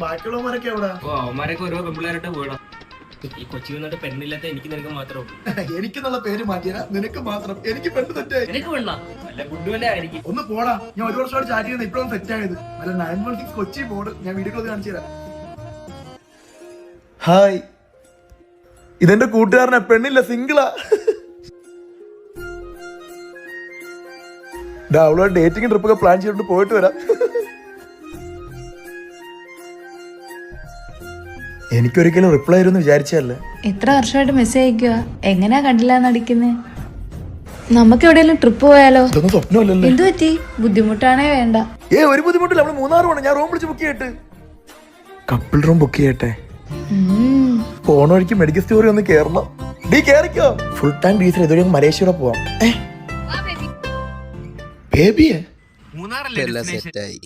ബാക്കിയുള്ളവരൊക്കെ എവിടെ? അവന്മാരൊക്കെ ഓരോ പെമ്പിള്ളേരായിട്ട് പോയിടാം. ഈ കൊച്ചി വന്നിട്ട് പെണ്ണില്ലാത്ത എനിക്ക് നിനക്ക് മാത്രം. എനിക്കെന്നുള്ള പേര് മാറ്റിയാ നിനക്ക് മാത്രം. എനിക്ക് പെണ്ണ് തെറ്റായി. നിനക്ക് വേണ്ട അല്ല ഗുഡുവല്ലേ ആയിരിക്കും. ഒന്ന് പോടാ. ഞാൻ ഒരു വർഷമായിട്ട് ചാറ്റ് ചെയ്യുന്നത് ഇപ്പോഴും സെറ്റായത്. അല്ല 916 കൊച്ചി ബോർഡ് ഞാൻ വീഡിയോ കോൾ കാണിച്ചു തരാം. ഹായ്, ഇതെന്റെ കൂട്ടുകാരനെ, പെണ്ണില്ല, സിംഗിളാ. അവളോട് ഡേറ്റിംഗ് ട്രിപ്പൊക്കെ പ്ലാൻ ചെയ്തിട്ട് പോയിട്ട് വരാം. എനിക്കൊരിക്കലും റിപ്ലൈ ആയിരുന്നു വിചാരിച്ചല്ലേ. എത്ര വർഷമായിട്ട് മെസ്സേജ് അയക്കുക, എങ്ങനെയാ കണ്ടില്ല നടിക്കുന്നത്? നമുക്ക് എവിടെയെങ്കിലും ട്രിപ്പ് പോയാലോ? ഇതൊന്നും സ്വപ്നമല്ലല്ലോ. എന്തു പറ്റി? ബുദ്ധിമുട്ടാണേ വേണ്ട. ഒരു ബുദ്ധിമുട്ടില്ല, നമ്മള് 3 പോണം. ഞാൻ റൂം വിളിച്ച് ബുക്ക് ചെയ്യട്ടെ. കപ്പിൾ റൂം ബുക്ക് ചെയ്യട്ടെ. പോണ വഴിക്ക് മെഡിക്കൽ സ്റ്റോറി ഒന്ന് കേറണം. കേറിക്കോ. ഫുൾ ടാങ്ക് ഡീസൽ ഇതുവരെ മലേഷ്യയുടെ പോവാം. ബേബിയെ മൂന്നാറല്ലേ സെറ്റായി.